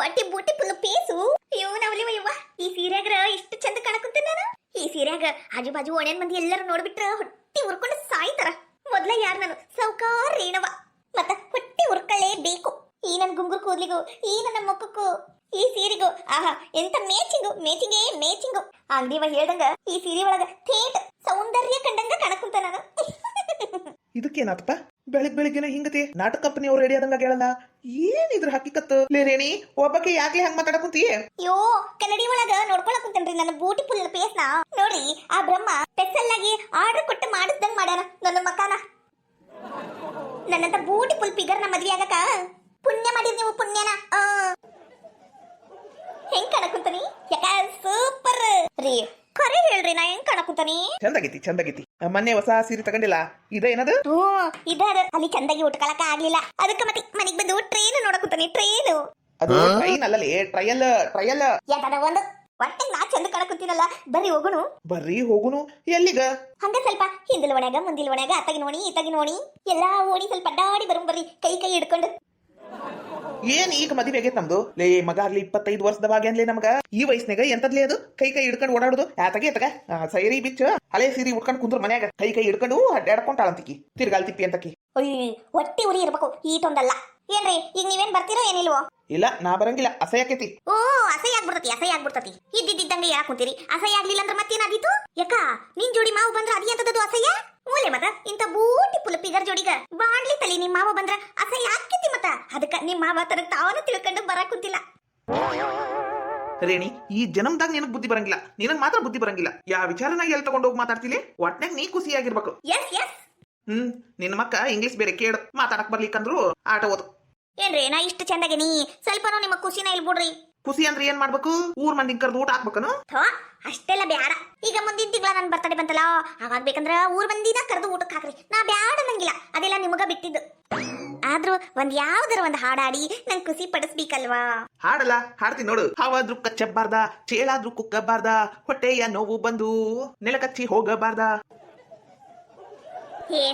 ಒಟ್ಟಿ ಬೂಟಿ full piece. ಅಯ್ಯೋ ನವಲಿ ವಯ್ಯವ್ವ, ಈ ಸೀರೆಗ್ರ ಇಷ್ಟು ಚಂದ ಕಾಣಕುಂತ ನಾನು. ಈ ಸೀರೆಗ ಆಜು ಬಾಜು ಒಣೆನ್ ಮಂದಿ ಎಲ್ಲರೂ ನೋಡ್ಬಿಟ್ರ ಹೊಟ್ಟಿ ಉರ್ಕೊಂಡು ಸಾಯ್ತಾರ. ಮೊದ್ಲ ಯಾರು ನಾನು ಸೌಕಾರ ರೇಣವ, ಮತ್ತ ಹೊಟ್ಟಿ ಉರ್ಕೊಳ್ಳೇ ಬೇಕು. ಈ ನನ್ ಗುಂಗುರ್ ಕೂದ್ಲಿಗೂ, ಈ ನನ್ನ ಮುಖಕ್ಕೂ, ಈ ಸೀರೆಗೂ ಆಹಾ ಎಂತ ಮೇಚಿಂಗೇ ಮೇಚಿಂಗು. ಅಂಗಡಿವ ಹೇಳ್ದಂಗ ಈ ಸೀರೆ ಒಳಗ ಥೇಟ್ ಸೌಂದರ್ಯ ಕಂಡಂಗ ಕಾಣಕುಂತ ನಾನು. ಇದಕ್ಕೇನಾತಪ್ಪ ಬೆಳಿಗ್ಗೆನ ಹಿಂಗತಿ ನಾಟಕ ಕಂಪನಿ ಅವ್ರು ರೆಡಿ ಆದಂಗ ಹೇಳಲ್ಲ. ಏನಿದ್ರ ಹಕ್ಕಿಕತ್ತು ಲೇ ರೇಣಿ, ಒಬ್ಬಕ್ಕೆ ಯಾಕ್ಲೆ ಹಂಗ ಮಾತಾಡಕುಂತಿ? ಅಯ್ಯೋ ಕನ್ನಡಿ ಒಳಗ ನೋಡ್ಕೊಳಕ್ ಕುಂತೇನ್ರಿ ನನ್ನ ಬ್ಯೂಟಿಫುಲ್ ಫೇಸ್ ನ. ನೋಡ್ರಿ ಆ ಬ್ರಹ್ಮ ಸ್ಪೆಷಲ್ ಆಗಿ ಆರ್ಡರ್ ಕೊಟ್ಟು ಮಾಡಿಸ್ದಂಗ್ ಮಾಡ್ಯಾನ ನನ್ನ ಮಕಾನ. ನನ್ನಂತ ಬ್ಯೂಟಿಫುಲ್ ಫಿಗರ್ ನ ಮದ್ವೆ ಆಗಕ ಪುಣ್ಯ ಮಾಡಿದ್ ನೀವು, ಪುಣ್ಯನ. ಹೆಂಗ್ ಕಾಣಕುಂತಾನಿ ಯಾಕ ಸೂಪರ್ ರೀ, ಖರೆ ಹೇಳ್ರಿ ನಾ ಹೆಂಗ್ ಕಾಣಕುಂತಾನಿ? ಚಂದಾಗೈತಿ. ಮೊನ್ನೆ ಹೊಸ ಸೀರೆ ತಗೊಂಡಿಲ್ಲ, ಇದೇನದು? ಇದಾದ ಅಲ್ಲಿ ಚಂದಾಗಿ ಉಟ್ಕೊಳಕ ಆಗ್ಲಿಲ್ಲ, ಅದಕ್ಕೆ ಮತ್ತೆ ಮನೆಗ್ ಬಂದು ಟ್ರೈನ್ ನೋಡಕುಂತಾನಿ. ಟ್ರೈನ್ ಅದು ಟ್ರೈನ್ ಅಲ್ಲಲ್ಲಿ, ಟ್ರಯಲ್. ಯಾಕಂದ್ರೆ ಒಂದು ಒಟ್ಟೆ ನಾ ಚಂದ ಕಾಣಕುಂತೀನಲ್ಲ. ಬರ್ರಿ ಹೋಗುನು. ಎಲ್ಲಿಗ? ಹಂಗ ಸ್ವಲ್ಪ ಹಿಂದಿಲ್ ಒಣಗ ಮುಂದಿಲ್ ಒಣಗ, ಅತ್ತಗಿನ ಓಣಿ ಇತ್ತಗಿನ ಓಣಿ ಎಲ್ಲಾ ಓಣಿ ಸ್ವಲ್ಪ ಅಡ್ಡಾಡಿ ಬರ್ರಿ ಕೈ ಹಿಡ್ಕೊಂಡು. ಏನ್ ಈಗ ಮದುವೆ ಆಗೈತ್ ನಮ್ದು ಲೇ ಮಗ ಆಗ್ಲಿ 25 ವರ್ಷದವಾಗ ಅನ್ಲೇ ನಮಗ ಈ ವಯಸ್ಸಿನಾಗ ಎಂತದ್ಲೇ ಅದು ಕೈ ಹಿಡ್ಕೊಂಡು ಓಡಾಡುದು? ಯಾತಗ ಸೈರಿ ಬಿಚ್ಚ ಹಳೆ ಸೀರಿ ಉಟ್ಕೊಂಡು ಕುಂದ್ರ ಮನ್ಯಾಗ ಕೈ ಹಿಡ್ಕೊಂಡು ಅಡ್ಡಾಡ್ಕೊಂತಾಳಂತಿಕಿ ತಿರ್ಗಾಲ್ ತಿಪ್ಪಿ ಅಂತಕಿ. ಹೊಟ್ಟಿ ಉರಿ ಇರ್ಬೇಕು ಈಟೊಂದಲ್ಲ. ಏನ್ರಿ ಈಗ ನೀವೇನ್ ಬರ್ತೀರೋ ಏನಿಲ್ವೋ? ಇಲ್ಲ ನಾ ಬರಂಗಿಲ್ಲ, ಅಸಹ್ಯ ಆಕೈತಿ. ಅಸಹ್ಯ ಆಗ್ಬಿಡ್ತತಿ. ಇದ್ದಿದ್ದಂಗೆ ಯಾಕೆ ಕುಂತೀರಿ? ಅಸಹ್ಯ ಆಗ್ಲಿಲ್ಲ ಅಂದ್ರೆ ಮತ್ತೇನಾದೀತು? ಯಾಕ ನಿನ್ ಜೋಡಿ ಮಾವು ಬಂದ್ರ ಅದಿ ಅಂತದ್ದು ಅಸಹ್ಯ ಮೂಲೆ ಮತ. ಇಂತ ಬ್ಯೂಟಿಫುಲ್ ಫಿಗರ್ ಜೋಡಿಗ ಬಾಣ್ಲಿ ತಲಿ ನಿಮ್ ಮಾವ ಬಂದ್ರ ಅಸಹ್ಯ ಆಕ್ಕೈತಿ ಮತ. ಅದಕ್ಕ ನಿಮ್ ಮಾವ ತನಕ ತಾವನ ತಿಳ್ಕೊಂಡು ಬರಾಕ್ ಕುಂತಿಲ್ಲ. ರೇಣಿ, ಈ ಜನ್ಮದಾಗ ನಿನಗ್ ಬುದ್ಧಿ ಬರಂಗಿಲ್ಲ, ನಿನಗ್ ಮಾತ್ರ ಬುದ್ಧಿ ಬರಂಗಿಲ್ಲ. ಯಾವ ವಿಚಾರನ ಎಲ್ಲಿ ತಗೊಂಡೋಗಿ ಮಾತಾಡ್ತಿಲಿ? ಒಟ್ನಾಗ ನೀ ಖುಷಿಯಾಗಿರ್ಬೇಕು. ನಿನ್ನ ಮಕ್ಕ ಇಂಗ್ಲಿಷ್ ಬೇರೆ ಕೇಳು, ಮಾತಾಡಕ್ ಬರ್ಲಿಕ್ಕಂದ್ರು ಆಟ ಓದು. ಏನ್ರಿ ನಾ ಇಷ್ಟು ಚಂದಾಗಿನಿ, ಸ್ವಲ್ಪನೂ ನಿಮ್ಮ ಖುಷಿನ ಇಲ್ ಬಿಡ್ರಿ. ಖುಷಿ ಅಂದ್ರೆ ಏನ್ ಮಾಡ್ಬೇಕು? ಊರ್ ಮಂದಿ ಕರ್ದು ಊಟ ಹಾಕ್ಬೇಕನು? ಅಷ್ಟೆಲ್ಲ ಬ್ಯಾಡ. ಈಗ ಮುಂದಿನ ತಿಂಗಳ ನನ್ ಬರ್ತಡೆ ಬಂತಲ್ಲ, ಹಾಗಾಗ್ಬೇಕಂದ್ರ ಊರ್ ಮಂದಿನ ಕರೆದು ಊಟಕ್ಕೆ ಹಾಕ್ರಿ. ನಾ ಬ್ಯಾಡ ನಂಗಿಲ್ಲ, ಅದೆಲ್ಲ ನಿಮಗ ಬಿಟ್ಟಿದ್ದು. ಆದ್ರೂ ಯಾವ್ದಾರ ಒಂದ್ ಹಾಡಾಡಿ ನಂಗೆ ಖುಷಿ ಪಡಿಸ್ಬೇಕಲ್ವಾ? ಹಾಡಲ್ಲ, ಹಾಡ್ತೀನಿ ನೋಡು. ಹಾವಾದ್ರೂ ಕಚ್ಚಬಾರ್ದ, ಚೇಳಾದ್ರೂ ಕುಕ್ಕಬಾರ್ದ, ಹೊಟ್ಟೆಯ ನೋವು ಬಂದು ನೆಲಕಚ್ಚಿ ಹೋಗಬಾರ್ದ.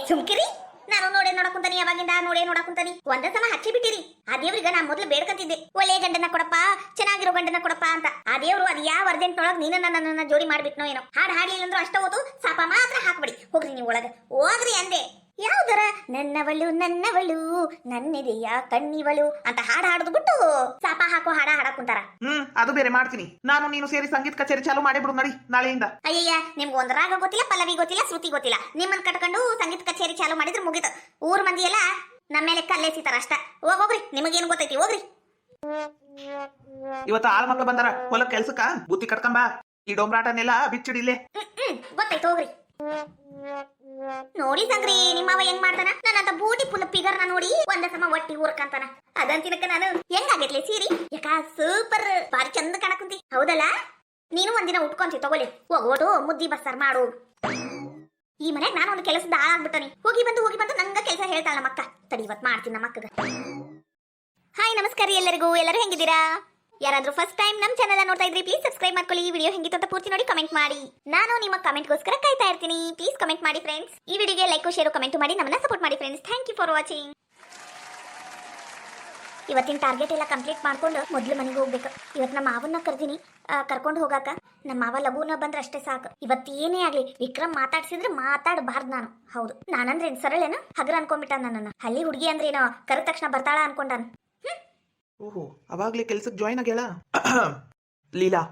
ಸುಮ್ಕಿರಿ, ನಾನು ನೋಡಕುಂತಾನಿ, ಯಾವಾಗಿಂದ ನೋಡಕುಂತಾನಿ. ಒಂದ ಸಮ ಹಚ್ಚಿ ಬಿಟ್ಟಿರಿ. ಆ ದೇವ್ರಿಗೆ ನಾ ಮೊದ್ಲು ಬೇಡ್ಕಂತಿದ್ದೆ, ಒಳ್ಳೆ ಗಂಡನ ಕೊಡಪ್ಪ, ಚೆನ್ನಾಗಿರೋ ಗಂಡನ ಕೊಡಪ್ಪ ಅಂತ. ಆ ದೇವ್ರು ಅದ್ ಯಾವ ಅರ್ಜೆಂಟ್ನೊಳಗ್ ನೀನ ನನ್ನ ಜೋಡಿ ಮಾಡ್ಬಿಟ್ನೋ ಏನೋ. ಹಾಡ್ ಹಾಡ್ಲಿಲ್ಲ ಅಂದ್ರೂ ಅಷ್ಟ ಹೋತು, ಸಾಪ ಮಾತ್ರ ಹಾಕ್ಬಿಡಿ. ಹೋಗ್ರಿ ನೀವು ಒಳಗ, ಹೋಗ್ರಿ ಅಂದೆ. ಯಾವ್ದರ ನನ್ನವಳು ನನ್ನೆದೆಯ ಕಣ್ಣಿವಳು ಅಂತ ಹಾಡ ಹಾಡುದು ಬಿಟ್ಟು ಸಾಪ ಹಾಕೋ ಹಾಡ ಹಾಡಕುಂತಾರ. ಅದು ಬೇರೆ ಮಾಡ್ತೀನಿ. ನಾನು ನೀನು ಸೇರಿ ಸಂಗೀತ ಕಚೇರಿ ಚಾಲು ಮಾಡಿಬಿಡು ನಡಿ ನಾಳೆಯಿಂದ. ಅಯ್ಯಯ್ಯ, ನಿಮ್ಗೆ ಒಂದ್ ರಾಗ ಗೊತ್ತಿಲ್ಲ, ಪಲ್ಲವಿ ಗೊತ್ತಿಲ್ಲ, ಶ್ರುತಿ ಗೊತ್ತಿಲ್ಲ. ನಿಮ್ಮನ್ ಕಟ್ಕೊಂಡು ಸಂಗೀತ ಕಚೇರಿ ಚಾಲು ಮಾಡಿದ್ರೆ ಮುಗಿತು. ಊರ್ ಮಂದಿ ಎಲ್ಲ ನಮ್ಮ ಮೇಲೆ ಕಲ್ಲೆಸಿತಾರ ಅಷ್ಟ. ಹೋಗ್ರಿ, ನಿಮಗೇನು ಗೊತ್ತೈತಿ, ಹೋಗ್ರಿ. ಇವತ್ತು ಆಳ್ ಮಕ್ಳು ಬಂದಾರ ಹೊಲಕ್ ಕೆಲ್ಸಕ್ಕ, ಬುತ್ತಿ ಕಟ್ಕೊಂಬ. ಈ ಡೊಂಬ್ರಾಟನೆಲ್ಲ ಬಿಚ್ಚಿಡಿಲ್ಲೇ. ಗೊತ್ತಾಯ್ತು, ಹೋಗ್ರಿ. ನೋಡಿ ಸಂಗ್ರಿ, ನಿಮ್ಮವ ಹೆಂಗ್ ಮಾಡ್ತಾನ? ನನ್ನಂತ ಬ್ಯೂಟಿಫುಲ್ ಫಿಗರ್ ನ ನೋಡಿ ಒಂದ ಸಮ ಒಟ್ಟಿ ಊರ್ಕಂತಾನ. ಅದಂತಿನಕ ನಾನು ಹೆಂಗಾಗೈತ್ಲೆ ಸೀರಿ? ಯಾಕ ಸೂಪರ್, ಬಾರಿ ಚಂದ ಕಾಣಕುಂತಿ. ಹೌದಲ್ಲ? ನೀನು ಒಂದಿನ ಉಟ್ಕೊಂತಿ ತಗೊಳ್ಳಿ. ಹೋಗೋಟು ಮುದ್ದಿ ಬಸ್ಸಾರ್ ಮಾಡು. ಈ ಮನೆಗ್ ನಾನು ಒಂದು ಕೆಲಸದ ಆಗ್ಬಿಟ್ಟನಿ. ಹೋಗಿ ಬಂದು ನಂಗ ಕೆಲಸ ಹೇಳ್ತಾಳ ನಮ್ಮಕ್ಕ. ತಡಿ ಇವತ್ ಮಾಡ್ತೀನಿ ನಮ್ಮಕ್ಕಗ. ಹಾಯ್ ನಮಸ್ಕಾರ ಎಲ್ಲರಿಗೂ. ಎಲ್ಲರೂ ಹೆಂಗಿದ್ದೀರಾ? ಯಾರಾದ್ರೂ ಫಸ್ಟ್ ಟೈಮ್ ನಮ್ ಚಾನೆಲ್ ನೋಡ್ತಾ ಇದ್ರಿ ಪ್ಲೀಸ್ ಸಬ್ಸ್ಕ್ರೈಬ್ ಮಾಡ್ಕೊಳ್ಳಿ. ಈ ವಿಡಿಯೋ ಹೆಂಗಿತ್ತು ಅಂತ ಪೂರ್ತಿ ನೋಡಿ ಕಮೆಂಟ್ ಮಾಡಿ. ನಾನು ನಿಮ್ಮ ಕಮೆಂಟ್ಗೋಸ್ಕರ ಕಾಯ್ತಾ ಇರ್ತೀನಿ. ಪ್ಲೀಸ್ ಕಮೆಂಟ್ ಮಾಡಿ ಫ್ರೆಂಡ್ಸ್. ಈ ವಿಡಿಯೋಗೆ ಲೈಕ್ ಶೇರ್ ಕಮೆಂಟ್ ಮಾಡಿ ನಮ್ಮನ್ನ ಸಪೋರ್ಟ್ ಮಾಡಿ friends. Thank you for watching. ಇವತ್ತಿನ ಟಾರ್ಗೆಟ್ ಎಲ್ಲ ಕಂಪ್ಲೀಟ್ ಮಾಡ್ಕೊಂಡು ಮೊದ್ಲು ಮನೆಗೆ ಹೋಗ್ಬೇಕು. ಇವತ್ತು ನಮ್ಮ ಮಾವನ್ನ ಕರ್ದಿನಿ ಕರ್ಕೊಂಡು ಹೋಗಾಕ. ನಮ್ಮ ಮಾವ ಲಘುನ ಬಂದ್ರೆ ಅಷ್ಟೇ ಸಾಕು. ಇವತ್ತು ಏನೇ ಆಗ್ಲಿ ವಿಕ್ರಮ್ ಮಾತಾಡ್ಸಿದ್ರೆ ಮಾತಾಡಬಾರ್ದು ನಾನು. ಹೌದು, ನಾನಂದ್ರೆ ಸರಳೇನು ಹಗರ ಅನ್ಕೊಂಡ್ಬಿಟ್ಟ ನನ್ನನ್ನು. ಹಳ್ಳಿ ಹುಡುಗಿ ಅಂದ್ರೆ ಏನೋ ಕರೆದ ತಕ್ಷಣ ಬರ್ತಾಳ ಅನ್ಕೊಂಡಾನ. ಓಹೋ, ಅವಾಗ್ಲೇ ಕೆಲ್ಸಕ್ಕೆ ಜಾಯ್ನ್ ಆಗ್ಯಾಳ ಲೀಲಾ.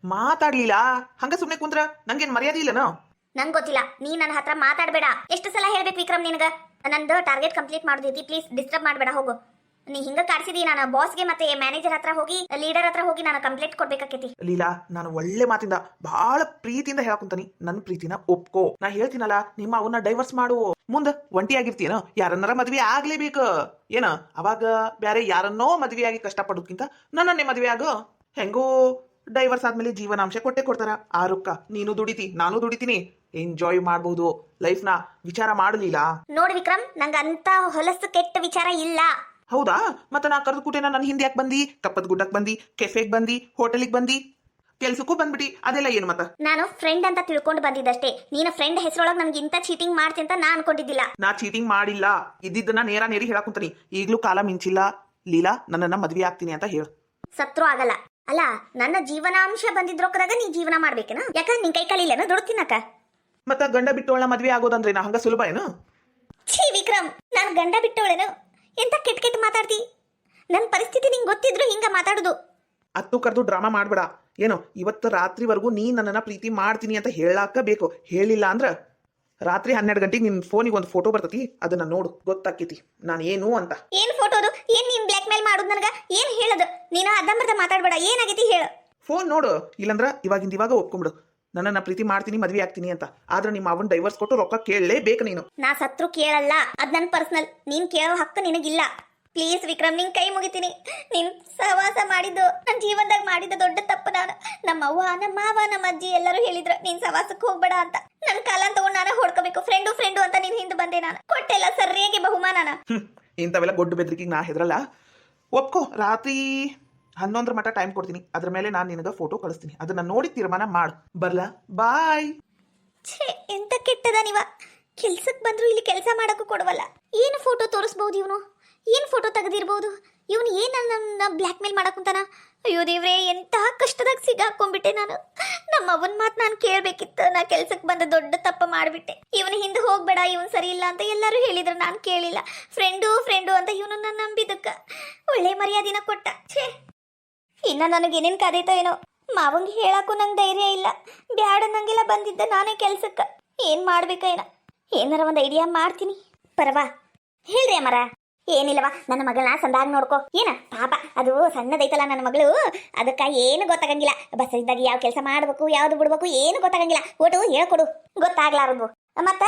ಮಾತಾಡ್ಲಿಲ್ಲ ಹಂಗ ಸುಮ್ನೆ ಕುಂದ್ರ ನಂಗೇನ್ ಮರ್ಯಾದೆ ಇಲ್ಲನೋ? ನಂಗೆ ಗೊತ್ತಿಲ್ಲ, ನೀ ನನ್ನ ಹತ್ರ ಮಾತಾಡ್ಬೇಡ. ಎಷ್ಟು ಸಲ ಹೇಳ್ಬೇಕು ವಿಕ್ರಮ್ ನಿನಗ? ನಂದು ಟಾರ್ಗೆಟ್ ಕಂಪ್ಲೀಟ್ ಮಾಡೋದೈತಿ, ಪ್ಲೀಸ್ ಡಿಸ್ಟರ್ಬ್ ಮಾಡಬೇಡ. ಹೋಗು. ನೀ ಹಿಂಗ ಕಾಡ್ಸಿದಿ, ನಾನು ಬಾಸ್ಗೆ ಮತ್ತೆ ಮ್ಯಾನೇಜರ್ ಹತ್ರ ಹೋಗಿ ಲೀಡರ್ ಹತ್ರ ಹೋಗಿ ನಾನು ಕಂಪ್ಲೇಂಟ್ ಕೊಡ್ಬೇಕಾಕೈತಿ. ಲೀಲಾ, ನಾನು ಒಳ್ಳೆ ಮಾತಿಂದ ಬಹಳ ಪ್ರೀತಿಯಿಂದ ಹೇಳಕುಂತಾನಿ. ನನ್ನ ಪ್ರೀತಿನ ಒಪ್ಕೋ. ನಾ ಹೇಳ್ತೀನಲ್ಲ, ನಿಮ್ಮ ಅವನ್ನ ಡೈವರ್ಸ್ ಮಾಡು. ಮುಂದ ಒಂಟಿಯಾಗಿರ್ತೀಯೇನೋ, ಯಾರನ್ನಾರ ಮದ್ವೆ ಆಗ್ಲೇಬೇಕು ಏನ? ಅವಾಗ ಬ್ಯಾರೆ ಯಾರನ್ನೋ ಮದ್ವೆಯಾಗಿ ಕಷ್ಟಪಡೋದ್ಕಿಂತ ನನ್ನನ್ನೇ ಮದ್ವೆ ಆಗೋ. ಹೆಂಗೋ ಡೈವರ್ಸ್ ಆದ್ಮೇಲೆ ಜೀವನಾಂಶ ಕೊಡ್ತಾರ. ಆ ರೊಕ್ಕ ನೀನು ದುಡಿತಿ, ನಾನು ದುಡಿತೀನಿ, ಎಂಜಾಯ್ ಮಾಡಬಹುದು ಲೈಫ್ ನ. ವಿಚಾರ ಮಾಡಲಿಲ್ಲ ನೋಡಿ ವಿಕ್ರಮ್, ನಂಗ ಅಂತ ಹೊಲಸು ಕೆಟ್ಟ ವಿಚಾರ ಇಲ್ಲ. ಹೌದಾ? ಮತ್ತೆ ನಾ ಕರೆದು ಕೂಟೇನ ನನ್ನ ಹಿಂದೆ ಯಾಕೆ ಬಂದಿ? ಕಪ್ಪದ ಗುಡ್ಡಕ್ ಬಂದಿ, ಕೆಫೆಗ್ ಬಂದಿ, ಹೋಟೆಲಿಗೆ ಬಂದಿ, ಕೆಲ್ಸಕ್ಕೂ ಬಂದ್ಬಿಟ್ಟಿ, ಅದೆಲ್ಲ ಏನು? ಮತ್ತ ನಾನು ಫ್ರೆಂಡ್ ಅಂತ ತಿಳ್ಕೊಂಡು ಬಂದಿದ್ದಷ್ಟೇ. ನೀನ ಫ್ರೆಂಡ್ ಹೆಸರೊಳಗೆ ನನ್ಗೆ ಇಂತ ಚೀಟಿಂಗ್ ಮಾಡ್ತಿ ಅಂತ ನಾ ಅನ್ಕೊಂಡಿದ್ದಿಲ್ಲ. ನಾ ಚೀಟಿಂಗ್ ಮಾಡಿಲ್ಲ, ಇದ್ದಿದ್ದನ್ನ ನೇರ ನೇರಿ ಹೇಳಕುಂತಾನಿ. ಈಗ್ಲೂ ಕಾಲ ಮಿಂಚಿಲ್ಲ, ಲೀಲಾ ನನ್ನನ್ನ ಮದ್ವೆ ಆಗ್ತೀನಿ ಅಂತ ಹೇಳು. ಸತ್ರು ಆಗಲ್ಲ. ಅಲ್ಲ, ನನ್ನ ಜೀವನಾಂಶ ಬಂದಿದ್ರೊಕ್ಕದಾಗ ನೀ ಜೀವನ ಮಾಡ್ಬೇಕೇನ? ಯಾಕ ನಿನ್ ಕೈ ಕಾಲಿಲ್ಲೇನ ದುಡ್ಡು ತಿನ್ನಕ? ಮತ್ತ ಗಂಡ ಬಿಟ್ಟೋಳ ಮದ್ವೆ ಆಗೋದಂದ್ರೆ ನಾ ಹಂಗ ಸುಲಭ ಏನು? ಛೀ ವಿಕ್ರಮ್, ನಾನು ಗಂಡ ಬಿಟ್ಟವಳೇನು? ಎಂತ ಕೆಟ್ಟ ಕೆಟ್ಟ ಮಾತಾಡ್ತಿ. ನನ್ನ ಪರಿಸ್ಥಿತಿ ನಿಂಗೆ ಗೊತ್ತಿದ್ರು ಹಿಂಗ ಮಾತಾಡುದು. ಅತ್ತು ಕರೆದು ಡ್ರಾಮಾ ಮಾಡ್ಬೇಡ. ಏನು ಇವತ್ತು ರಾತ್ರಿವರೆಗೂ ನೀ ನನ್ನನ್ನ ಪ್ರೀತಿ ಮಾಡ್ತೀನಿ ಅಂತ ಹೇಳಾಕ ಬೇಕು. ಹೇಳಿಲ್ಲ ಅಂದ್ರ ರಾತ್ರಿ 12 ಗಂಟೆಗೆ ನಿನ್ ಫೋನಿಗೆ ಒಂದು ಫೋಟೋ ಬರ್ತತಿ, ಅದನ್ನ ನೋಡು, ಗೊತ್ತಾಕೈತಿ ನಾನು ಏನು ಅಂತ. ಏನ್ ಫೋಟೋದು? ಏನ್ ನೀನ್ ಬ್ಲಾಕ್ ಮೇಲ್ ಮಾಡುದು ನನಗ? ಏನ್ ಹೇಳದು? ನೀನು ಅರ್ಧಂಬರ್ಧ ಮಾತಾಡ್ಬೇಡ. ಏನಾಗೈತಿ ಹೇಳು. ಫೋನ್ ನೋಡು, ಇಲ್ಲಂದ್ರ ಇವಾಗಿಂದ ಇವಾಗ ಒಪ್ಕೊಂಬಿಡು ನನ್ನನ್ನ ಪ್ರೀತಿ ಮಾಡ್ತೀನಿ ಮದ್ವೆ ಆಗ್ತೀನಿ ಅಂತ. ಆದ್ರೆ ನಿಮ್ಮ ಅವನ್ ಡೈವರ್ಸ್ ಕೊಟ್ಟು ರೊಕ್ಕ ಕೇಳಲೇಬೇಕು ನೀನು. ನಾ ಸತ್ರು ಕೇಳಲ್ಲ, ಅದ್ ನನ್ ಪರ್ಸನಲ್. ನೀನ್ ಕೇಳೋ ಹಕ್ಕು ನಿನಗಿಲ್ಲ. ಪ್ಲೀಸ್ ವಿಕ್ರಮ್, ನಿನ್ ಕೈ ಮುಗಿತೀನಿ. ನೀನ್ ಸಹವಾಸ ಮಾಡಿದ್ದು ನನ್ನ ಜೀವನದಾಗ ಮಾಡಿದ ದೊಡ್ಡ ತಪ್ಪು. ನಾನು ನಮ್ಮ ಅವ್ವ, ನಮ್ಮ ಮಾವ, ನಮ್ಮ ಅಜ್ಜಿ ಎಲ್ಲರೂ ಹೇಳಿದ್ರು ನೀನ್ ಸಹವಾಸಕ್ಕೆ ಹೋಗ್ಬೇಡ ಅಂತ. ನನ್ ಕಾಲ ತಗೊಂಡು ನಾನು ಹೊಡ್ಕೋಬೇಕು, ಫ್ರೆಂಡು ಅಂತ ನೀನ್ ಹಿಂದೆ ಬಂದೆ. ನಾನು ಕೊಟ್ಟೆಲ್ಲ ಸರಿಯಾಗಿ ಬಹುಮಾನನ. ಇಂಥವೆಲ್ಲ ಗೊಡ್ಡು ಬೆದ್ರಿಕೆಗೆ ನಾ ಹೆದರಲ್ಲ. ಒಪ್ಕೋ, ರಾತ್ರಿ 11 ಮಟ ಟೈಮ್ ಕೊಡ್ತೀನಿ. ಅದ್ರ ಮೇಲೆ ನಾನು ನಿನಗ ಫೋಟೋ ಕಳಿಸ್ತೀನಿ, ಅದನ್ನ ನೋಡಿ ತೀರ್ಮಾನ ಮಾಡು. ಬರ್ಲಾ? ಬಾಯ್. ಛೇ, ಎಂತ ಕೆಟ್ಟದ ನೀವ. ಕೆಲ್ಸಕ್ಕೆ ಬಂದ್ರು ಇಲ್ಲಿ ಕೆಲಸ ಮಾಡಕ್ಕೂ ಕೊಡವಲ್ಲ. ಏನು ಫೋಟೋ ತೋರಿಸ್ಬಹುದು ಇವನು? ಏನ್ ಫೋಟೋ ತೆಗೆದಿರ್ಬೋದು ಇವನು? ಏನ್ ನನ್ನ ಬ್ಲ್ಯಾಕ್ ಮೇಲ್ ಮಾಡಕ್ಕಂತಾನ? ಅಯ್ಯೋ ದೇವ್ರೆ, ಎಂತಹ ಕಷ್ಟದಾಗ ಸಿಗಾಕೊಂಡ್ಬಿಟ್ಟೆ ನಾನು. ನಮ್ಮ ಅವನ್ ಮಾತು ನಾನು ಕೇಳ್ಬೇಕಿತ್ತು. ನಾ ಕೆಲ್ಸಕ್ಕೆ ಬಂದ ದೊಡ್ಡ ತಪ್ಪ ಮಾಡ್ಬಿಟ್ಟೆ. ಇವನು ಹಿಂದೆ ಹೋಗ್ಬೇಡ, ಇವನ್ ಸರಿ ಇಲ್ಲ ಅಂತ ಎಲ್ಲರೂ ಹೇಳಿದ್ರು, ನಾನು ಕೇಳಿಲ್ಲ. ಫ್ರೆಂಡು ಅಂತ ಇವನು ನನ್ನ ನಂಬಿದಕ್ಕ ಒಳ್ಳೆ ಮರ್ಯಾದಿನ ಕೊಟ್ಟ. ಛೇ, ಇನ್ನ ನನಗೇನೇನ್ ಕದೀತೋ ಏನೋ. ಮಾವಂಗೆ ಹೇಳಕ್ಕೂ ನಂಗೆ ಧೈರ್ಯ ಇಲ್ಲ. ಬ್ಯಾಡ ನಂಗೆಲ್ಲ ಬಂದಿದ್ದ ನಾನೇ ಕೆಲ್ಸಕ್ಕ. ಏನ್ ಮಾಡ್ಬೇಕ ಏನಾರ ಒಂದು ಐಡಿಯಾ ಮಾಡ್ತೀನಿ. ಪರವಾ ಹೇಳ್ರಿ ಅಮರ. ಏನಿಲ್ಲವಾ, ನನ್ನ ಮಗಳನ್ನ ಸಂದಾಗ ನೋಡ್ಕೋ. ಏನ ಪಾಪ, ಅದು ಸಣ್ಣದೈತಲ್ಲ ನನ್ನ ಮಗಳು, ಅದಕ್ಕ ಏನು ಗೊತ್ತಾಗಂಗಿಲ್ಲ. ಬಸ್ ಇದ್ದಾಗ ಯಾವ ಕೆಲಸ ಮಾಡ್ಬೇಕು, ಯಾವ್ದು ಬಿಡ್ಬೇಕು ಏನು ಗೊತ್ತಾಗಂಗಿಲ್ಲ. ಒಟ್ಟು ಹೇಳ್ಕೊಡು, ಗೊತ್ತಾಗ್ಲಾರದು. ಮತ್ತ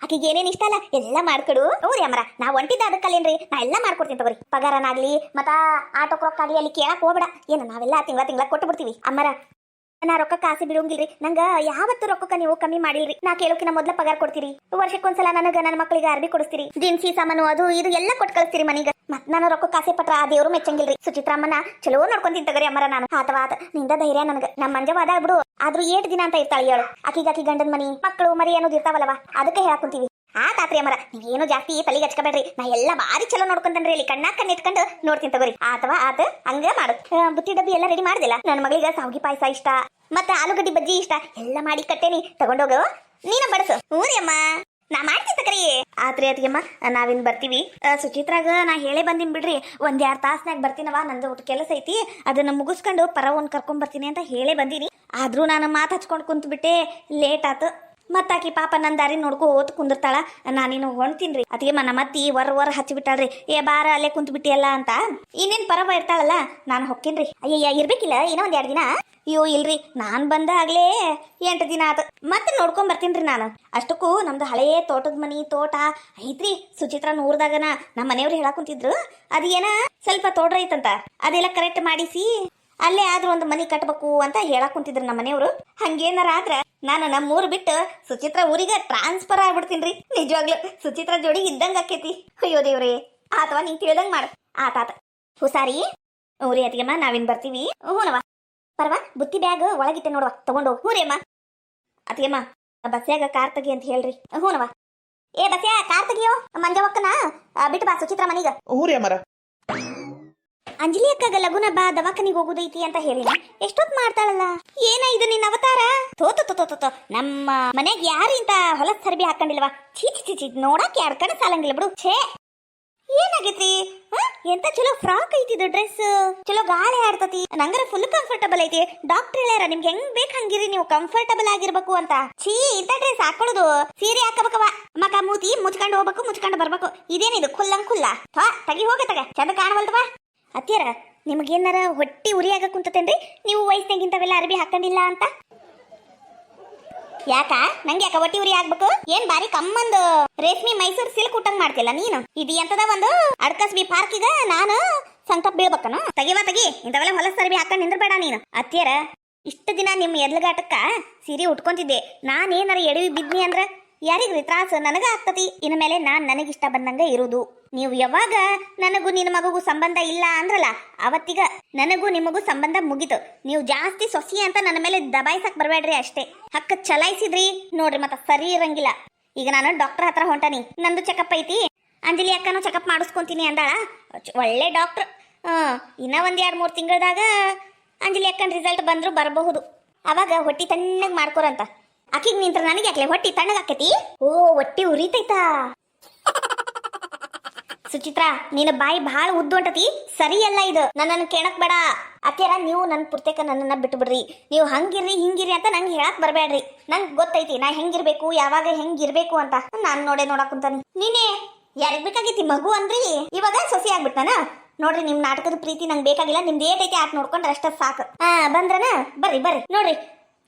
ಆಕಿಗೆ ಏನೇನ್ ಇಷ್ಟ ಅಲ್ಲ ಎಲ್ಲ ಮಾಡ್ಕೊಡು. ಹೌದ್ರಿ ಅಮರ, ನಾ ಒಂಟಿದ್ದ ಅದಕ್ಕಲ್ಲೇನ್ರಿ, ನಾ ಎಲ್ಲ ಮಾಡ್ಕೊಡ್ತೀನಿ ತಗೋರಿ. ಪಗಾರನಾಗ್ಲಿ ಮತ್ತ ಆಟೋಕ್ ರೊಕ್ಕ ಆಗ್ಲಿ ಅಲ್ಲಿ ಕೇಳಕ್ ಹೋಗ್ಬೇಡ. ಏನು ನಾವೆಲ್ಲ ತಿಂಗಳ ಕೊಟ್ಟು ಬಿಡ್ತೀವಿ. ಅಮ್ಮರ, ನಾ ರೊಕ್ಕ ಆಸೆ ಬಿಡೋಂಗಿಲ್ರಿ. ನಂಗ ಯಾವತ್ತು ರೊಕ್ಕಕ್ಕ ನೀವು ಕಮ್ಮಿ ಮಾಡಿಲ್ರಿ. ನಾ ಕೇಳೋಕಿನ ಮೊದ್ಲ ಪಗಾರ ಕೊಡ್ತೀರಿ. ವರ್ಷಕ್ಕೊಂದ್ಸಲ ನನಗ ನನ್ನ ಮಕ್ಕಳಿಗೆ ಅರ್ಬಿ ಕೊಡಿಸ್ತೀರಿ, ದಿನಸಿ ಸಾಮಾನು ಅದು ಇದು ಎಲ್ಲ ಕೊಟ್ಟು ಕಳಿಸ್ತೀರಿ ಮನೀಗ. ಮತ್ ನಾನು ರೊಕ್ಕ ಆಸೆ ಪಟ್ರ ಆ ದೇವ್ರು ಮೆಚ್ಚಂಗಿಲ್ರಿ. ಸುಚಿತ್ರಮ್ಮನ ಚಲೋ ನೋಡ್ಕೊಂತೀನಿ ತಗರಿ ಅಮ್ಮರ. ನಾನು ಆತವಾದ ನಿಂದ ಧೈರ್ಯ ನನಗ. ನಮ್ಮ ಮಂಜವಾದ ಬಿಡು, ಆದ್ರೂ 7 ದಿನ ಅಂತ ಇರ್ತಾಳೆ ಹೇಳು. ಆಕಿ ಗಂಡನ ಮನಿ ಮಕ್ಕಳು ಮರಿ ಅನ್ನೋದು ಇರ್ತಾವಲ್ಲವ, ಅದಕ್ಕೆ ಹೇಳಾಕುಂತೀವಿ. ಆತಾತ್ರಿ ಅಮ್ಮರ, ನೀವೇನು ಜಾಸ್ತಿ ತಲೆಗೆ ಹಚ್ಕೋಬೇಡ್ರಿ. ನಾ ಎಲ್ಲ ಬಾರಿ ಚಲೋ ನೋಡ್ಕೊಂತನ್ರಿ. ಇಲ್ಲಿ ಕಣ್ಣ ಇಟ್ಕೊಂಡು ನೋಡ್ತೀನಿ ತಗೋರಿ. ಆತವಾ ಆತ ಹಂಗ ಮಾಡು. ಬುತ್ತಿ ಡಬ್ಬಿ ಎಲ್ಲ ರೆಡಿ ಮಾಡ್ದಿಲ್ಲ? ನನ್ನ ಮಗಳಿಗೆ ಸಾವಿಗೆ ಪಾಯಸ ಇಷ್ಟ, ಮತ್ತೆ ಆಲೂಗಡ್ಡಿ ಬಜ್ಜಿ ಇಷ್ಟ, ಎಲ್ಲ ಮಾಡಿ ಕಟ್ಟೇನಿ. ತಗೊಂಡೋಗು, ನೀನ ಬಡಸು. ಊರಿ ಅಮ್ಮ, ನಾ ಮಾಡ್ತೀನಿ ತಕರಿ. ಆತ್ರಿ ಅತಿಯಮ್ಮ, ನಾವಿನ್ ಬರ್ತೀವಿ. ಸುಚಿತ್ರಾಗ ನಾ ಹೇಳೇ ಬಂದಿನ್ ಬಿಡ್ರಿ. 1-2 ತಾಸ್ನಾಗ ಬರ್ತೀನವ. ನಂದು ಊಟ ಕೆಲಸ ಐತಿ, ಅದನ್ನ ಮುಗಿಸ್ಕೊಂಡು ಪರವನ್ ಕರ್ಕೊಂಡ್ ಬರ್ತೀನಿ ಅಂತ ಹೇಳೇ ಬಂದೀನಿ. ಆದ್ರೂ ನಾನು ಮಾತು ಹಚ್ಕೊಂಡು ಕುಂತು ಬಿಟ್ಟೆ, ಲೇಟ್ ಆತು. ಮತ್ತಾಕಿ ಪಾಪ ನನ್ನ ದಾರಿ ನೋಡ್ಕೋ ಓದ್ ಕುಂದಿರ್ತಾಳ. ನಾನೇನು ಹೊಣ್ತೀನ್ರಿ. ಅದಕ್ಕೆ ನಮ್ಮ ಅತ್ತಿ ವರ ಹಚ್ಚಿಬಿಟ್ಟಾಳ್ರಿ. ಏ ಬಾರ ಅಲ್ಲೇ ಕುಂತು ಬಿಟ್ಟಿಯಲ್ಲ ಅಂತ. ಇನ್ನೇನ್ ಪರವ ಇರ್ತಾಳಲ್ಲ, ನಾನು ಹೊಕ್ಕೇನ್ರಿ. ಅಯ್ಯಯ್ಯ, ಇರ್ಬೇಕಿಲ್ಲ ಏನೋ 1-2 ದಿನ? ಅಯ್ಯೋ ಇಲ್ರಿ, ನಾನ್ ಬಂದಾಗ್ಲೇ 8 ದಿನ ಆತ. ಮತ್ತೆ ನೋಡ್ಕೊಂಡ್ ಬರ್ತೀನ್ರಿ ನಾನು. ಅಷ್ಟಕ್ಕೂ ನಮ್ದು ಹಳೇ ತೋಟದ ಮನಿ ತೋಟ ಐತ್ರಿ. ಸುಚಿತ್ರ ಊರ್ದಾಗನ ನಮ್ಮ ಮನೆಯವ್ರು ಹೇಳಾಕುಂತಿದ್ರು, ಅದೇನ ಸ್ವಲ್ಪ ತೋಟ ಐತಂತ, ಅದೆಲ್ಲ ಕರೆಕ್ಟ್ ಮಾಡಿಸಿ ಅಲ್ಲೇ ಆದ್ರೂ ಒಂದು ಮನಿ ಕಟ್ಬೇಕು ಅಂತ ಹೇಳಕ್ ಕುಂತಿದ್ರು ನಮ್ಮ ಮನೆಯವರು. ಹಂಗೇನಾರ ಆದ್ರ ನಾನು ನಮ್ಮೂರು ಬಿಟ್ಟು ಸುಚಿತ್ರ ಊರಿಗೆ ಟ್ರಾನ್ಸ್ಫರ್ ಆಗ್ಬಿಡ್ತೀನ್ರಿ. ನಿಜವಾಗ್ಲು ಸುಚಿತ್ರ ಜೋಡಿ ಇದ್ದಂಗ ಆಕೇತಿ. ಅಯ್ಯೋ ದೇವ್ರಿ, ಆತವಾ ನೀನ್ ತಿಳಿದಂಗ ಮಾಡ. ಆತಾತ ಹುಸಾರಿ. ಊರಿ ಅತಿಯಮ್ಮ, ನಾವಿನ್ ಬರ್ತೀವಿ. ಹೂನವ ಪರವಾ, ಬುತ್ತಿ ಬ್ಯಾಗ್ ಒಳಗಿಟ್ಟೆ ನೋಡುವ, ತಗೊಂಡು. ಹೂರಿ ಅಮ್ಮ. ಅತಿಯಮ್ಮ, ಬಸ್ಯಾಗ ಕಾರ್ ತೆಗಿ ಅಂತ ಹೇಳ್ರಿ. ಹೂನವ. ಏ ಬಸ್ಯಾ, ಕಾರ್ ತೆಗಿಯೋ. ಮಂಜವಕ್ಕನ ಬಿಟ್ಟು ಬಾ ಸುಚಿತ್ರ ಮನೀಗ. ಊರಿ ಅಮರ. ಅಂಜಲಿ ಅಕ್ಕಗ ಲಗುನ ಬಾ, ದವಾಖಾನಿಗೆ ಹೋಗುದೈತಿ ಅಂತ ಹೇಳಿ ಎಷ್ಟೊತ್ ಮಾಡ್ತಾಳಲ್ಲ. ಏನ ಇದು ನಿನ್ನ ಅವತಾರ? ತೋತು ನಮ್ಮ ಮನೆಗ್ ಯಾರು ಇಂತ ಹೊಲಸ್ ಸರ್ಬಿ ಹಾಕೊಂಡಿಲ್ವಾ? ಚೀಚಿ ನೋಡಕ್ 2 ಕಡೆ ಸಾಲಂಗಿಲ್ಲ ಬಿಡು. ಛೇ, ಏನಾಗೈತಿ? ಎಂತ ಚಲೋ ಫ್ರಾಕ್ ಐತಿದು ಡ್ರೆಸ್, ಚಲೋ ಗಾಳಿ ಆಡ್ತತಿ. ನಂಗರ ಫುಲ್ ಕಂಫರ್ಟಬಲ್ ಐತಿ. ಡಾಕ್ಟರ್ ಹೇಳ್ಯಾರ ನಿಮ್ಗೆ ಹೆಂಗ್ ಬೇಕ್ ಹಂಗಿರಿ, ನೀವು ಕಂಫರ್ಟಬಲ್ ಆಗಿರ್ಬೇಕು ಅಂತ. ಛೀ, ಇಂತ ಡ್ರೆಸ್ ಹಾಕೊಳ್ಳೋದು ಸೀರೆ ಹಾಕಬೇಕವ. ಮಕ ಮೂತಿ ಮುಚ್ಕೊಂಡು ಹೋಗ್ಬೇಕು, ಮುಚ್ಕೊಂಡು ಬರ್ಬೇಕು. ಇದೇನಿದು ಖುಲ್ಲ ತಗಿ ಹೋಗ ತಗ, ಚಂದ ಕಾಣವಲ್ತವ. ಅತ್ತಿಯರ, ನಿಮಗೇನಾರ ಹೊಟ್ಟಿ ಉರಿಯಾಗ ಕುಂತತೇನ್ರಿ ನೀವು ವಯಸ್ಸಿನಾಗಿಂತವೆಲ್ಲ ಅರ್ಬಿ ಹಾಕೊಂಡಿಲ್ಲ ಅಂತ? ಯಾಕ ನಂಗೆ ಯಾಕ ಹೊಟ್ಟಿ ಉರಿ ಆಗ್ಬೇಕು? ಏನ್ ಬಾರಿ ಕಮ್ಮಂದು ರೇಷ್ಮಿ ಮೈಸೂರು ಸಿಲ್ಕ್ ಊಟಂಗ್ ಮಾಡ್ತಿಲ್ಲ ನೀನು? ಇದು ಎಂತದ ಒಂದು ಅಡ್ಕಸ್ಬಿ ಪಾರ್ಕಿಗ ನಾನು ಸಂಕಪ್ ಬೀಳ್ಬೇಕನು? ತಗಿ ಇಂಥವೆಲ್ಲ ಹೊಲಸ ಅರ್ಬಿ ಹಾಕೊಂಡ್ ನಿಂದ್ರಬೇಡ ನೀನು. ಅತ್ತಿಯರ, ಇಷ್ಟು ದಿನ ನಿಮ್ಮ ಎದ್ಲಗಾಟಕ್ಕ ಸೀರೆ ಉಟ್ಕೊಂತಿದ್ದೆ. ನಾನೇನಾರ ಎಡವಿ ಬಿದ್ನಿ ಅಂದ್ರ ಯಾರಿಗ್ರಿ ತ್ರಾಸ? ನನಗ ಆಗ್ತತಿ. ಇನ್ನು ಮೇಲೆ ನಾನ್ ನನಗಿಷ್ಟ ಬಂದಂಗ ಇರುವುದು. ನೀವು ಯಾವಾಗ ನನಗೂ ನಿನ್ನ ಮಗುಗೂ ಸಂಬಂಧ ಇಲ್ಲ ಅಂದ್ರಲ್ಲ, ಅವತ್ತಿಗ ನನಗೂ ನಿಮಗೂ ಸಂಬಂಧ ಮುಗಿತು. ನೀವು ಜಾಸ್ತಿ ಸೊಸಿ ಅಂತ ನನ್ನ ಮೇಲೆ ದಬಾಯಿಸಕ್ ಬರ್ಬೇಡ್ರಿ ಅಷ್ಟೇ. ಹಕ್ಕ ಚಲಾಯಿಸಿದ್ರಿ ನೋಡ್ರಿ, ಮತ್ತ ಸರಿ ಇರಂಗಿಲ್ಲ. ಈಗ ನಾನು ಡಾಕ್ಟರ್ ಹತ್ರ ಹೊಂಟಾನಿ, ನಂದು ಚೆಕಪ್ ಐತಿ. ಅಂಜಲಿ ಅಕ್ಕನೂ ಚೆಕಪ್ ಮಾಡಿಸ್ಕೊಂತೀನಿ ಅಂದಾಳ. ಒಳ್ಳೆ ಡಾಕ್ಟ್ರ್. ಇನ್ನ ಒಂದ್ 2-3 ತಿಂಗಳದಾಗ ಅಂಜಲಿ ಅಕ್ಕನ ರಿಸಲ್ಟ್ ಬಂದ್ರು ಬರಬಹುದು. ಅವಾಗ ಹೊಟ್ಟಿ ತಣ್ಣಗ್ ಮಾಡ್ಕೊರಂತ. ಆಕಿಗೆ ನಿಂತ್ರ ನನಗೆ ಯಾಕೆ ಹೊಟ್ಟಿ ತಣ್ಣಗಾಕತಿ? ಓ, ಹೊಟ್ಟಿ ಉರಿತೈತಾ? ಸುಚಿತ್ರಾ, ನಿನ್ನ ಬಾಯಿ ಭಾಳ ಉದ್ದು ಹೊಂಟತಿ. ಸರಿಯಲ್ಲ ಇದು. ನನ್ನನ್ನು ಕೇಳಕ್ ಬೇಡ. ಅತ್ಯಾರ, ನೀವು ನನ್ನ ಪುರ್ತಕ ನನ್ನನ್ನ ಬಿಟ್ಟು ಬಿಡ್ರಿ. ನೀವು ಹಂಗಿರ್ರಿ ಹಿಂಗಿರಿ ಅಂತ ನಂಗೆ ಹೇಳಕ್ ಬರಬೇಡ್ರಿ. ನಂಗೆ ಗೊತ್ತೈತಿ ನಾ ಹೆಂಗಿರ್ಬೇಕು, ಯಾವಾಗ ಹೆಂಗಿರ್ಬೇಕು ಅಂತ. ನಾನು ನೋಡಕ್ ಕುಂತಾನಿ. ನೀನೇ ಯಾರಿಗ್ ಬೇಕಾಗೈತಿ ಮಗು ಅಂದ್ರಿ, ಇವಾಗ ಸೊಸಿ ಆಗ್ಬಿಟ್ಟಾನ. ನೋಡ್ರಿ, ನಿಮ್ ನಾಟಕದ ಪ್ರೀತಿ ನಂಗೆ ಬೇಕಾಗಿಲ್ಲ. ನಿಮ್ದು ಏಟೈತಿ ಆಟ ನೋಡ್ಕೊಂಡ್ರೆ ಅಷ್ಟ ಸಾಕು. ಬಂದ್ರನ ಬರ್ರಿ ಬರ್ರಿ. ನೋಡ್ರಿ,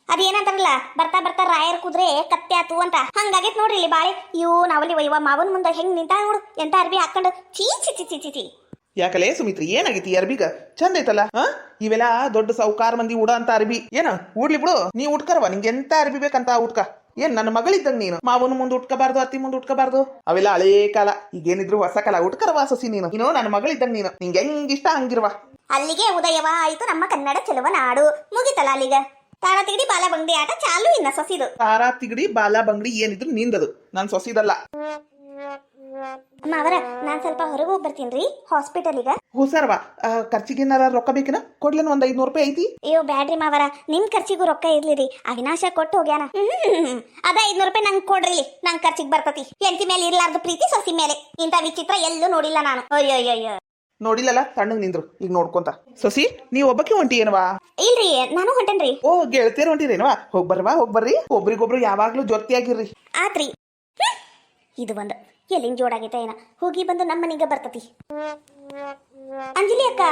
ಅದೇನಂತಾರಲ್ಲ, ಬರ್ತಾ ಬರ್ತಾ ರಾಯರ್ ಕುದ್ರೆ ಕತ್ತೆ ಆತು ಅಂತ, ಹಂಗಾಗೈತ್ ನೋಡ್ರಿ ಇಲ್ಲಿ ಬಾಳೆ. ಇವು ನಾವಲ್ಲಿ ವೈವ ಮಾವನ್ ಮುಂದೆ ಹೆಂಗ್ ನಿಂತ ನೋಡು, ಎಂತ ಅರ್ಬಿ ಹಾಕೊಂಡು ಚೀ ಚಿ ಚಿ ಚಿ ಚಿ ಚಿ. ಯಾಕಲೇ ಸುಮಿತ್ರಿ, ಏನಾಗೈತಿ ಅರ್ಬಿಗ? ಚಂದ ಐತಲ್ಲ? ಇವೆಲ್ಲ ದೊಡ್ಡ ಸಾವುಕಾರ ಮಂದಿ ಉಡ ಅಂತ ಅರ್ಬಿ. ಏನ ಉಡ್ಲಿ ಬಿಡು, ನೀ ಉಟ್ಕರವ. ನಿಂಗೆ ಎಂತ ಅರ್ಬಿ ಬೇಕಂತ ಉಟ್ಕ. ಏನ್ ನನ್ನ ಮಗಳಿದ್ದಂಗ ನೀನು? ಮಾವನ ಮುಂದೆ ಉಟ್ಕಬಾರ್ದು, ಅತ್ತಿ ಮುಂದೆ ಉಟ್ಕಬಾರ್ದು. ಅವೆಲ್ಲ ಹಳೇ ಕಾಲ. ಈಗೇನಿದ್ರು ಹೊಸ ಕಾಲ. ಉಟ್ಕರವ ಸೊಸಿ ನೀನು. ನನ್ನ ಮಗಳಿದ್ದಂಗ ನೀನು. ನಿಂಗೆ ಹೆಂಗಿಷ್ಟ ಹಂಗಿರ್ವ. ಅಲ್ಲಿಗೆ ಉದಯವ ಆಯ್ತು ನಮ್ಮ ಕನ್ನಡ ಚೆಲುವ ನಾಡು. ಮುಗಿತಲ್ಲ ಅಲ್ಲಿಗ. ತಾರ ತಿಗಡಿ ಬಾಲ ಬಂಗಡಿ ಆಟ ಚಾಲು. ಇನ್ನ ಸೊಸಿದು ತಾರಾ ತಿಗಡಿ ಬಾಲ ಬಂಗಡಿ ಏನಿದ್ರು ನಿಂದದು, ನಾನ್ ಸೊಸಿದಲ್ಲ. ಅಮ್ಮ ಅವರ, ನಾನ್ ಸ್ವಲ್ಪ ಹೊರಗೆ ಹೋಗಿ ಬರ್ತೀನಿ ಹಾಸ್ಪಿಟಲ್ಗ. ಹುಷಾರವಾ. ಖರ್ಚಿಗೇನಾರ ರೊಕ್ಕ ಬೇಕಿನ? ಕೊಡ್ಲೇನು? ಒಂದ್ 500 ರೂಪಾಯಿ ಐತಿ? ಅಯ್ಯೋ ಬ್ಯಾಡ್ರಿ ಮಾವರ, ನಿಮ್ ಖರ್ಚಿಗೂ ರೊಕ್ಕ ಇರ್ಲಿರಿ. ಅವಿನಾಶ ಕೊಟ್ಟು ಹೋಗ್ಯಾನ. ಅದ 500 ರೂಪಾಯಿ ನಂಗೆ ಕೊಡ್ರಿ. ನಂಗೆ ಖರ್ಚಿಗೆ ಬರ್ತತಿ. ಎಂತಿ ಮೇಲೆ ಇರ್ಲಾರ್ದು ಪ್ರೀತಿ ಸೊಸಿ ಮೇಲೆ. ಇಂಥ ವಿಚಿತ್ರ ಎಲ್ಲೂ ನೋಡಿಲ್ಲ ನಾನು. ಅಯ್ಯೋ ನೋಡಿಲ್ಲಲ್ಲ, ತಣ್ಣಗ್ ನಿಂದ್ರು. ಈಗ ನೋಡ್ಕೊಂತ. ಸೊಸಿ, ನೀವ್ ಒಬ್ಬಕ್ಕೆ ಹೊಂಟಿ ಏನವಾ? ಇಲ್ರಿ, ನಾನು ಹೊಂಟೇನ್ರಿ. ಓ, ಗೆಳತಿಯರ್ ಹೊಂಟಿರೇನವಾ? ಹೋಗ್ಬರ್ರಿ. ಒಬ್ರಿಗೊಬ್ರು ಯಾವಾಗ್ಲೂ ಜೊತೆಯಾಗಿರ್ರಿ. ಆತ್ರಿ. ಇದು ಒಂದು ಎಲ್ಲಿಂಗ್ ಜೋಡಾಗೈತ ಏನ. ಹೋಗಿ ಬಂದು ನಮ್ಮ ಮನೆಗೆ ಬರ್ತತಿ. ಅಂಜಲಿ ಅಕ್ಕ,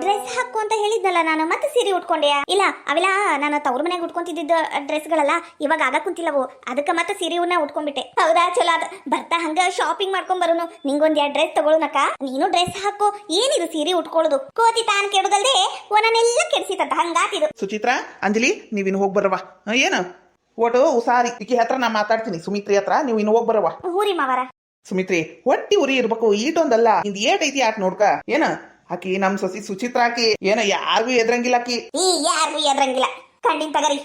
ಡ್ರೆಸ್ ಹಾಕು ಅಂತ ಹೇಳಿದ್ನಲ್ಲ ನಾನು. ಮತ್ತೆ ಸೀರೆ ಉಟ್ಕೊಂಡೆಯಾ? ಇಲ್ಲ, ಅವೆಲ್ಲ ನಾನು ತವ್ರ ಮನೆಗೆ ಉಟ್ಕೊಂತಿದ್ದ ಡ್ರೆಸ್ಗಳಲ್ಲ. ಇವಾಗ ಆಗ ಕುಂತಿಲ್ಲವು. ಅದಕ್ಕೆ ಮತ್ತೆ ಸೀರೆಯನ್ನ ಉಟ್ಕೊಂಡ್ಬಿಟ್ಟೆ. ಹೌದಾ, ಚಲೋ ಅದ. ಬರ್ತಾ ಹಂಗ ಶಾಪಿಂಗ್ ಮಾಡ್ಕೊಂಡ್ ಬರೋನು. ನಿಂಗೊಂದ್ 2 ಡ್ರೆಸ್ ತಗೊಳುನಕ್ಕ. ನೀನು ಡ್ರೆಸ್ ಹಾಕು. ಏನಿದು ಸೀರೆ ಉಟ್ಕೊಳ್ಳೋದು? ಕೋತಿ ತಾನ್ ಕೆಡುದಲ್ದೆ ಒನನೆಲ್ಲ ಕೆಡ್ಸಿತಂತ ಹಂಗಾತಿದು. ಸುಚಿತ್ರಾ, ಅಂಜಲಿ, ನೀವಿನ್ ಹೋಗ್ಬರವ. ಏನು ಒಟ್ಟು ಉಸಾರಿ. ಈಕಿ ಹತ್ರ ನಾ ಮಾತಾಡ್ತೀನಿ. ಸುಮಿತ್ರಿ ಹತ್ರ ನೀವು ಇನ್ನು ಹೋಗ್ಬರವ. ಹೂರಿ ಮಾವರ. ಸುಮಿತ್ರಿ, ಹೊಟ್ಟಿ ಉರಿ ಇರ್ಬೇಕು. ಈಟೊಂದಲ್ಲ, ನಿಂದ ಏಟೈತಿ ಆಟ ನೋಡ್ಕ. ಏನ ಆಕಿ ನಮ್ ಸೊಸಿ ಸುಚಿತ್ರಾ. ಆಕಿ ಏನ ಯಾರಿಗೂ ಎದ್ರಂಗಿಲ್ಲ. ಆಕಿ ಯಾರಿಗೂ ಎದ್ರಂಗಿಲ್ಲ. ಖಂಡಿತ ತಗರಿ.